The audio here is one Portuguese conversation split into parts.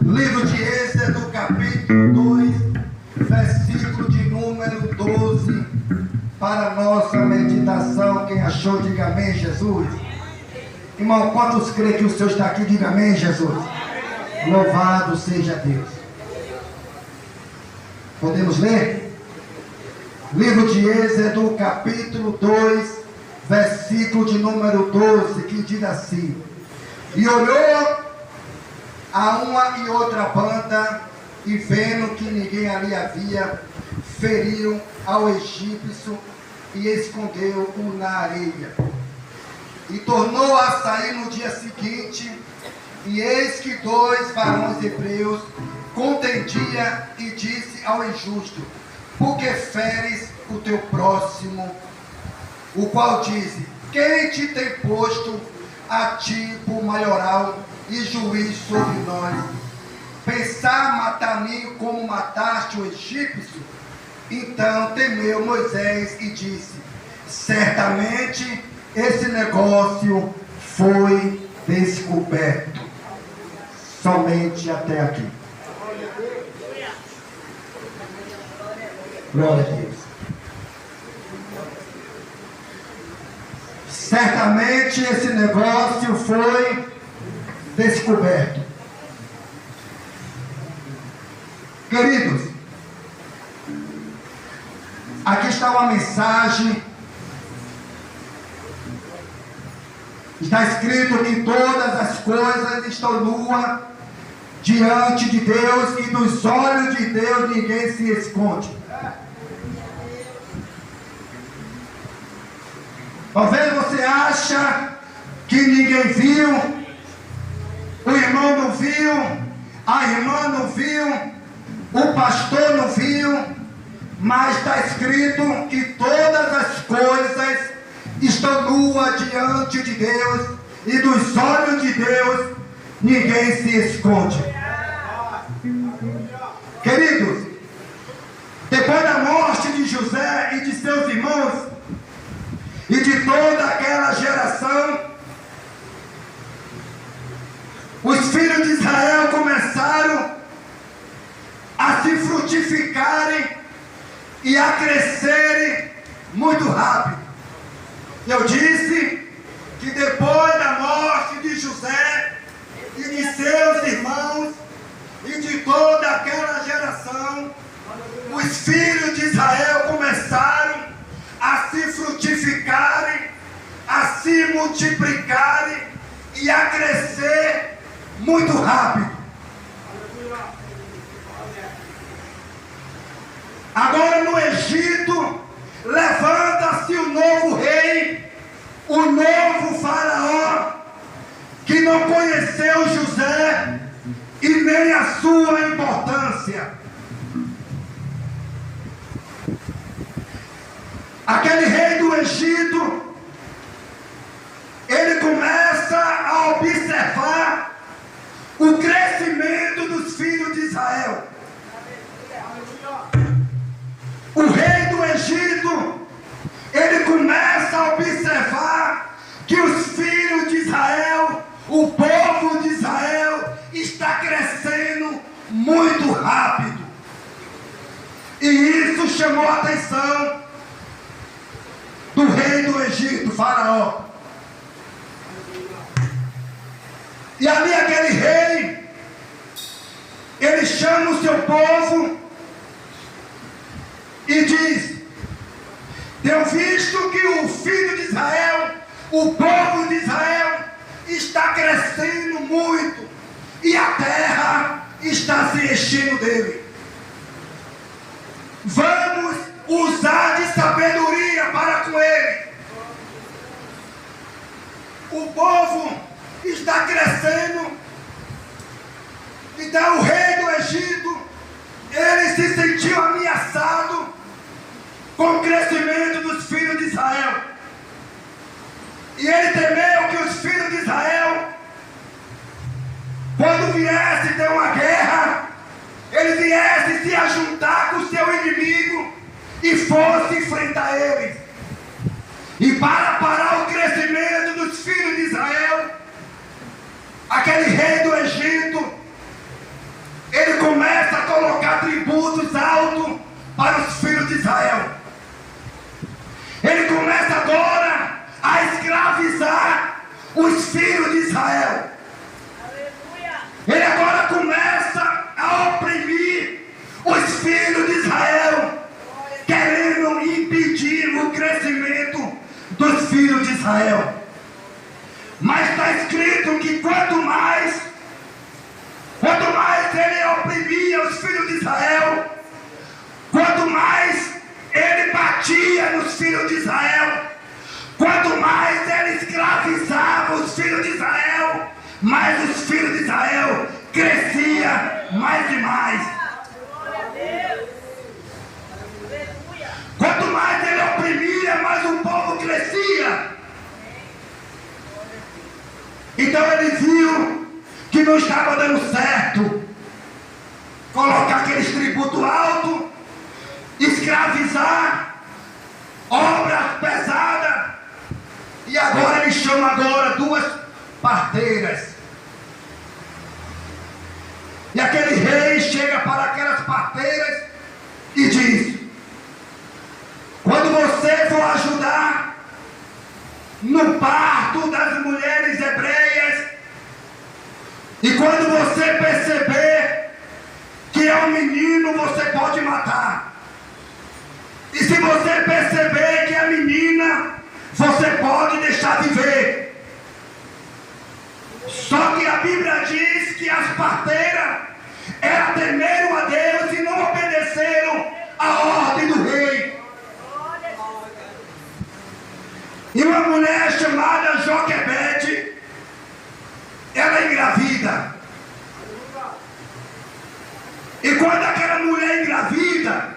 Livro de Êxodo, capítulo 2, versículo de número 12, para nossa meditação. Quem achou, diga amém, Jesus. Irmão, quantos creem que o Senhor está aqui? Diga amém, Jesus. Louvado seja Deus. Podemos ler? Livro de Êxodo, capítulo 2, versículo de número 12, que diz assim: E olhou a uma e outra banda, e vendo que ninguém ali havia, feriu ao egípcio e escondeu-o na areia. E tornou a sair no dia seguinte, e eis que dois varões hebreus contendiam, e disse ao injusto: Por que feres o teu próximo? O qual disse: Quem te tem posto a ti por maioral e juiz sobre nós? Pensar matar-me como mataste o egípcio? Então temeu Moisés e disse: Certamente esse negócio foi descoberto. Somente até aqui. Glória a Deus. Certamente esse negócio foi descoberto. Queridos, aqui está uma mensagem. Está escrito que todas as coisas estão nuas diante de Deus, e dos olhos de Deus ninguém se esconde. Talvez você acha que ninguém viu, o irmão não viu, a irmã não viu, o pastor não viu, mas está escrito que todas as coisas estão nuas diante de Deus, e dos olhos de Deus ninguém se esconde. Queridos, depois da morte de José e de seus irmãos e de toda aquela geração, os filhos de Israel começaram a se frutificarem e a crescerem muito rápido. Eu disse que depois da morte de José e de seus irmãos e de toda aquela geração, os filhos de Israel começaram a se frutificarem, a se multiplicarem e a crescer muito rápido. Agora no Egito levanta-se o novo rei, o novo faraó, que não conheceu José e nem a sua importância. Aquele rei do Egito, ele começa a observar o crescimento dos filhos de Israel. O rei do Egito, ele começa a observar que os filhos de Israel, o povo de Israel, está crescendo muito rápido. E isso chamou a atenção do rei do Egito, Faraó. E ali aquele rei, ele chama o seu povo e diz: tenho visto que o filho de Israel, o povo de Israel, está crescendo muito, e a terra está se enchendo dele. Vamos usar de sabedoria para com ele. O povo está crescendo. Então o rei do Egito, ele se sentiu ameaçado com o crescimento dos filhos de Israel. E ele temeu que os filhos de Israel, quando viesse ter uma guerra, ele viesse se ajuntar com o seu inimigo e fosse enfrentar eles. E para parar o crescimento dos filhos de Israel, aquele rei do Egito Israel. Mas está escrito que quanto mais ele oprimia os filhos de Israel, quanto mais ele batia nos filhos de Israel, quanto mais ele escravizava os filhos de Israel, mais os filhos de Israel cresciam mais e mais. Quanto mais ele oprimia, mais o povo crescia. Então ele viu que não estava dando certo colocar aqueles tributos altos, escravizar, obras pesadas. E agora ele chama duas parteiras. E aquele rei chega para aquelas parteiras e diz: quando você for ajudar no parto das mulheres hebreias, e quando você perceber que é um menino, você pode matar. E se você perceber que é menina, você pode deixar viver. Só que a Bíblia diz que as parteiras, elas temeram a Deus e não obedeceram a ordem do rei. E uma mulher chamada Joquebede, ela é engravida. E quando aquela mulher engravida,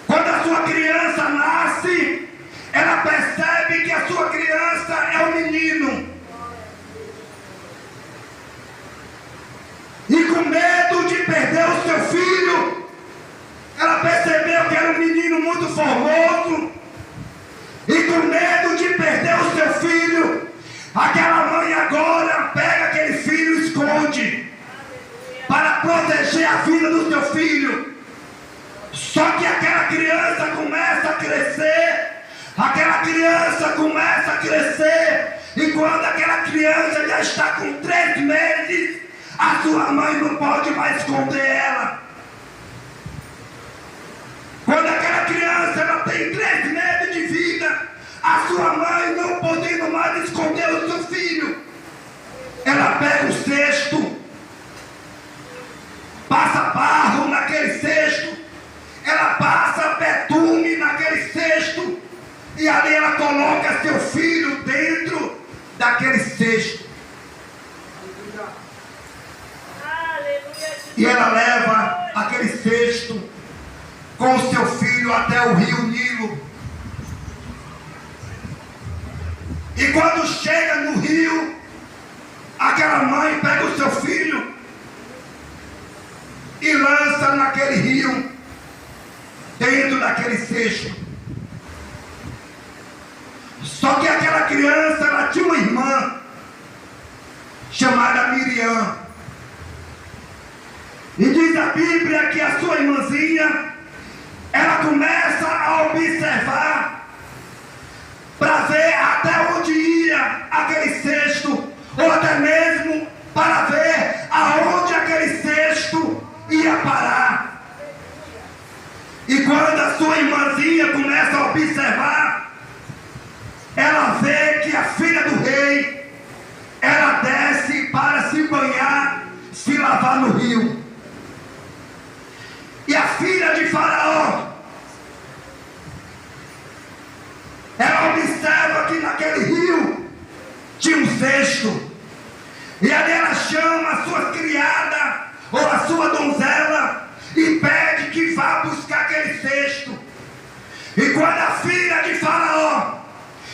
quando a sua criança nasce, ela percebe que a sua criança é um menino. E com medo de perder o seu filho, ela percebeu que era um menino muito formoso. E com medo de perder o seu filho, aquela mãe agora pega aquele filho e esconde para proteger a vida do seu filho. Só que aquela criança começa a crescer, e quando aquela criança já está com 3 meses, a sua mãe não pode mais esconder ela. Quando aquela criança ela tem 3 meses de vida, a sua mãe não podendo mais esconder o seu filho, ela pega o cesto, passa barro naquele cesto, ela passa betume naquele cesto, e ali ela coloca seu filho dentro daquele cesto. E ela leva aquele cesto com o seu filho até o rio Nilo. E quando chega no rio, aquela mãe pega o seu filho e lança naquele rio, dentro daquele cesto. Só que aquela criança, ela tinha uma irmã chamada Miriam. E diz a Bíblia que a sua irmãzinha, ela começa a observar para ver até onde ia aquele cesto, ou até mesmo para ver aonde aquele cesto ia parar. E quando a sua irmãzinha começa a observar, ela vê que a filha do rei, ela desce para se banhar, se lavar no rio. E a filha de Faraó, ela observa que naquele rio tinha um cesto. E ali ela chama a sua criada ou a sua donzela e pede que vá buscar aquele cesto. E quando a filha de Faraó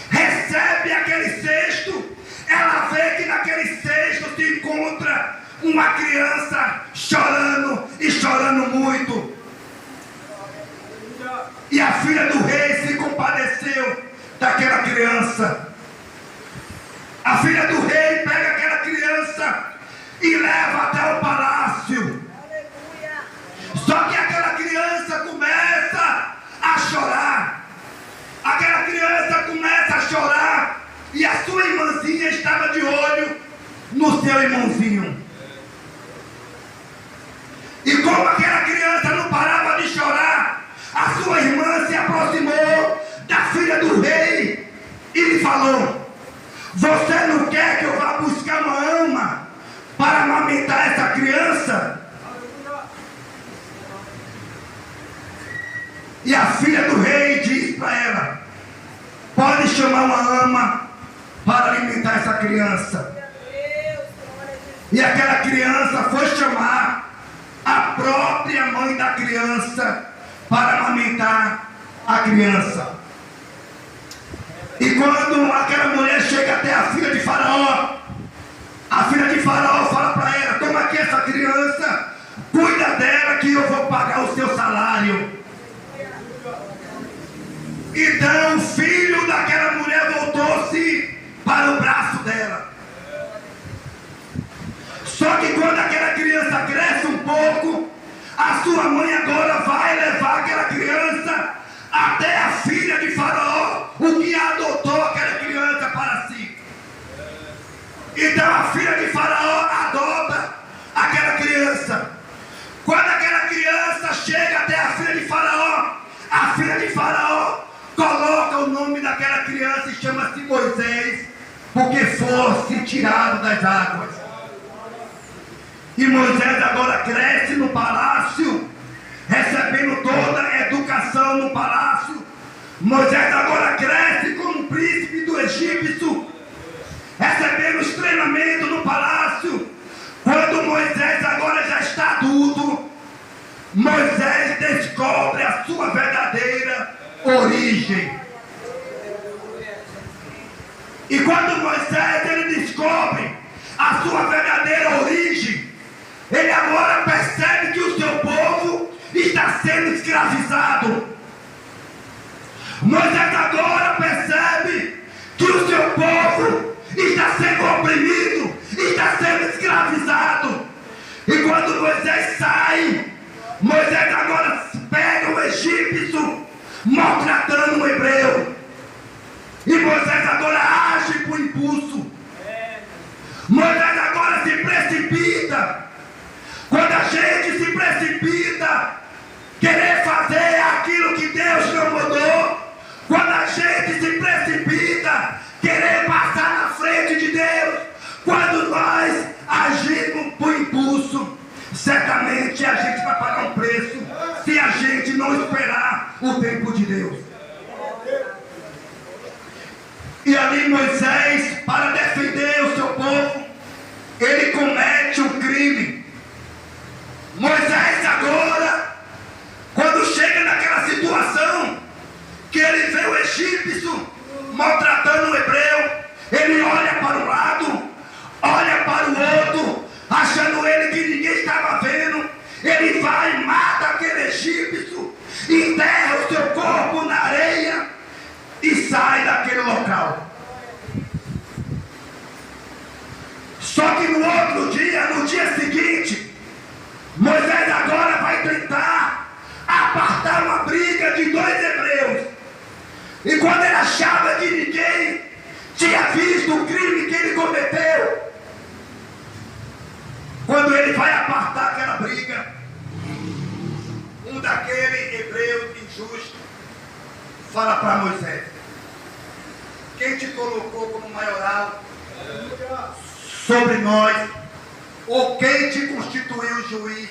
recebe aquele cesto, ela vê que naquele cesto se encontra uma criança chorando e chorando muito. E a filha do rei se compadeceu daquela criança. A filha do rei pega aquela criança e leva até o palácio. Só que aquela criança começa a chorar. Aquela criança começa a chorar. E a sua irmãzinha estava de olho no seu irmãozinho. E como aquela criança não parava de chorar, a sua irmã se aproximou da filha do rei e lhe falou: amamentar essa criança. E a filha do rei diz para ela: pode chamar uma ama para alimentar essa criança. E aquela criança foi chamar a própria mãe da criança para amamentar a criança. E quando aquela mulher chega até a filha de Faraó, a filha de Faraó fala para ela: toma aqui essa criança, cuida dela que eu vou pagar o seu salário. Então o filho daquela mulher voltou-se para o braço dela. Só que quando aquela criança cresce um pouco, a sua mãe agora vai levar aquela criança até a filha de Faraó, o que adotou aquela criança para si. Então a filha de Faraó adota aquela criança. Quando aquela criança chega até a filha de Faraó coloca o nome daquela criança e chama-se Moisés, porque fosse tirado das águas. E Moisés agora cresce no palácio, recebendo toda a educação no palácio. Moisés agora cresce como príncipe do Egito, recebendo os treinamentos no palácio. Quando Moisés agora já está adulto, Moisés descobre a sua verdadeira origem. E quando Moisés ele descobre a sua verdadeira origem, ele agora percebe que o seu povo está sendo escravizado. Moisés agora percebe que o seu povo está sendo oprimido, está sendo escravizado. E quando Moisés sai, Moisés agora pega o egípcio maltratando o hebreu. E Moisés agora age por impulso. Moisés agora se precipita. Quando a gente se precipita, querer fazer aquilo que Deus não mandou, quando a gente se precipita, querer passar na frente de Deus, quando nós agimos por impulso, certamente a gente vai pagar um preço se a gente não esperar o tempo de Deus. E ali Moisés, para defender o seu povo, ele comete um crime. Moisés agora, quando chega naquela situação, que ele vê o egípcio maltratando o hebreu, ele olha para um lado, olha para o outro, achando ele que ninguém estava vendo, ele vai, mata aquele egípcio, enterra o seu corpo na areia e sai daquele local. Só que no outro dia, no dia seguinte, Moisés agora vai tentar apartar uma briga de dois hebreus. E quando ele achava que ninguém tinha visto o crime que ele cometeu, quando ele vai apartar aquela briga, um daquele hebreu injusto fala para Moisés: quem te colocou como maioral sobre nós, ou quem te constituiu juiz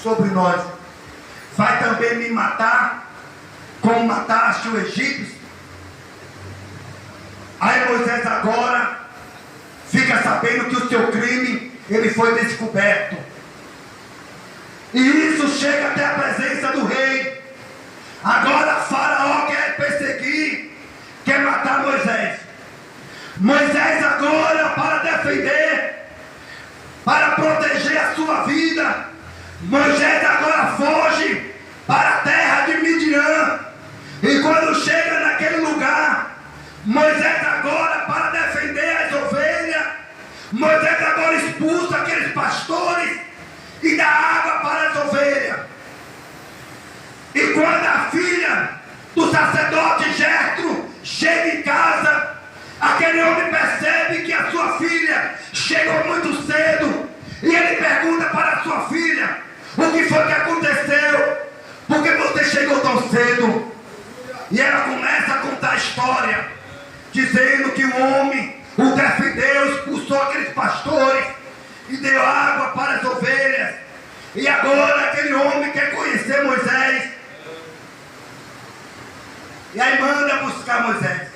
sobre nós, vai também me matar como mataste o egípcio? Aí Moisés agora fica sabendo que o seu crime ele foi descoberto, e isso chega até a presença do rei. Agora Faraó quer perseguir, quer matar Moisés. Moisés agora, para defender, para proteger a sua vida, Moisés agora foge para a terra de Midian. E quando chega naquele lugar, Moisés agora, para defender as ovelhas, Moisés agora expulsa aqueles pastores e dá água para as ovelhas. E quando a filha do sacerdote Jetro chega em casa, aquele homem percebe que a sua filha chegou muito cedo, e ele pergunta para a sua filha: o que foi que aconteceu? Por que você chegou tão cedo? E ela começa a contar a história, dizendo que o homem o defendeu, expulsou aqueles pastores, e deu água para as ovelhas. E agora aquele homem quer conhecer Moisés. E aí manda buscar Moisés.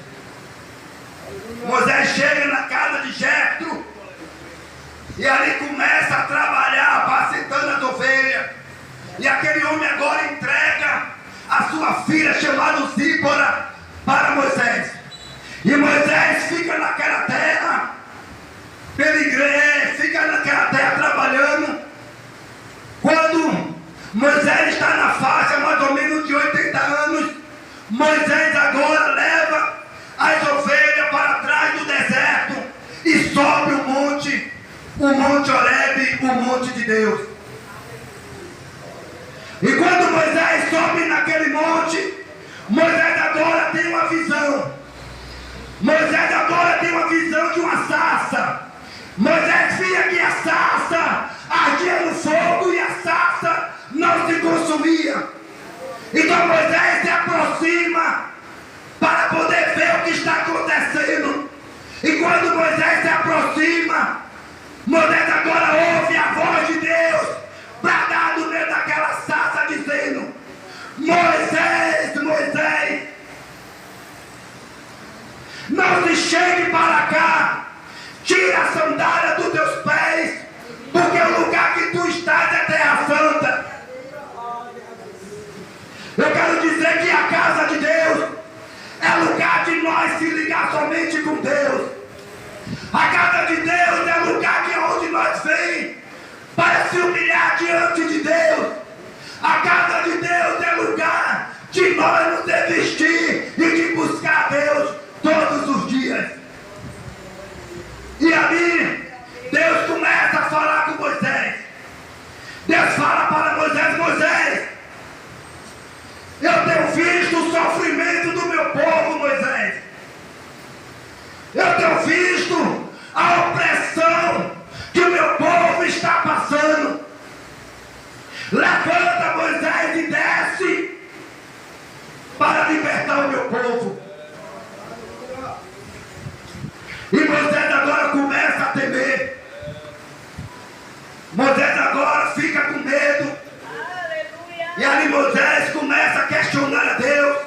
Moisés chega na casa de Jetro. E ali começa a trabalhar, apacentando as ovelhas. E aquele homem agora entrega a sua filha chamada Zípora para Moisés. E Moisés fica naquela terra, fica naquela terra trabalhando. Quando Moisés está na faixa mais ou menos de 80 anos, Moisés agora leva as ovelhas para trás do deserto e sobe o monte Horebe, o monte de Deus. E quando Moisés sobe naquele monte, Moisés agora tem uma visão. Moisés agora tem uma visão de uma sarça. Moisés via que a sarça ardia no fogo e a sarça não se consumia. Então Moisés se aproxima para poder ver o que está acontecendo. E quando Moisés se aproxima, Moisés agora ouve a voz de Deus bradar no meio daquela sarça dizendo: Moisés, Moisés, não se chegue para cá, tira a sandália dos teus pés, porque o lugar que tu estás é terra santa. Eu quero dizer que a casa de Deus é lugar de nós se ligar somente com Deus. A casa de Deus é lugar que é onde nós vem para se humilhar diante de Deus. A casa de Deus é lugar de nós nos desistir e de buscar Deus todos os dias. E ali Deus começa a falar com Moisés. Deus fala para Moisés: Moisés, eu tenho visto o sofrimento do meu povo, Moisés. Eu tenho visto a opressão que o meu povo está passando. Levanta, Moisés, e desce para libertar o meu povo. E Moisés agora começa a temer. Moisés agora fica com medo. E ali Moisés começa a questionar a Deus.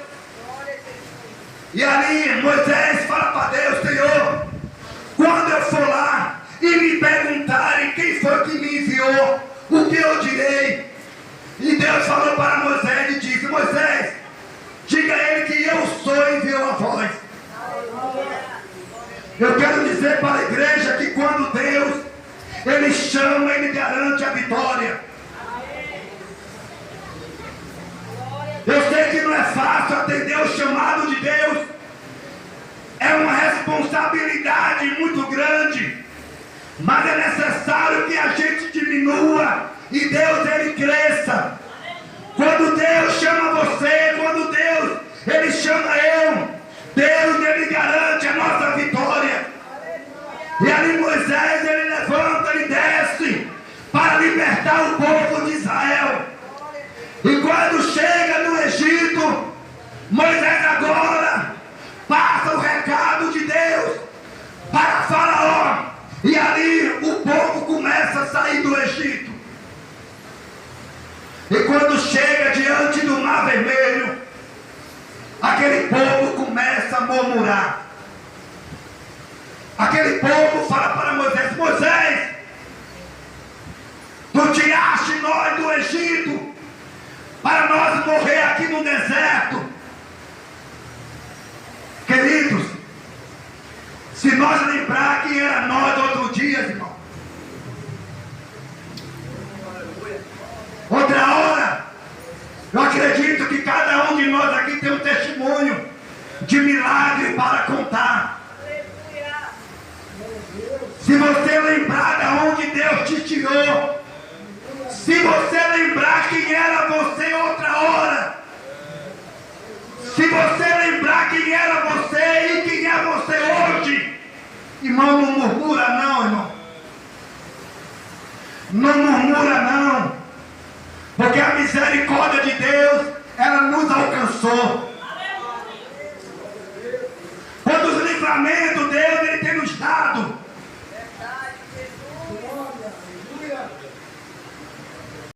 E ali Moisés fala para Deus: Senhor, quando eu for lá e me perguntarem quem foi que me enviou, o que eu direi? E Deus falou para Moisés e disse: Moisés, diga a ele que eu sou enviou a voz. Eu quero dizer para a igreja que quando Deus Ele chama, Ele garante a vitória. Eu sei que não é fácil atender o chamado de Deus. É uma responsabilidade muito grande. Mas é necessário que a gente diminua e Deus Ele cresça. Quando Deus chama você, quando Deus Ele chama eu, Deus Ele garante a nossa vitória. E ali Moisés Ele levanta e desce para libertar o povo de Israel. E quando chega no Egito, Moisés agora passa o recado de Deus para Faraó. E ali o povo começa a sair do Egito. E quando chega diante do Mar Vermelho, aquele povo começa a murmurar. Aquele povo fala para Moisés: Moisés, tu tiraste nós do Egito para nós morrer aqui no deserto. Queridos, se nós lembrar que era nós outro dia, irmão, outra hora, eu acredito que cada um de nós aqui tem um testemunho de milagre para contar. Se você lembrar de onde Deus te tirou, se você lembrar quem era você outra hora, se você lembrar quem era você e quem é você hoje, irmão, não murmura não, irmão. Não murmura não. Porque a misericórdia de Deus, ela nos alcançou. Quantos livramentos Deus Ele tem nos dado.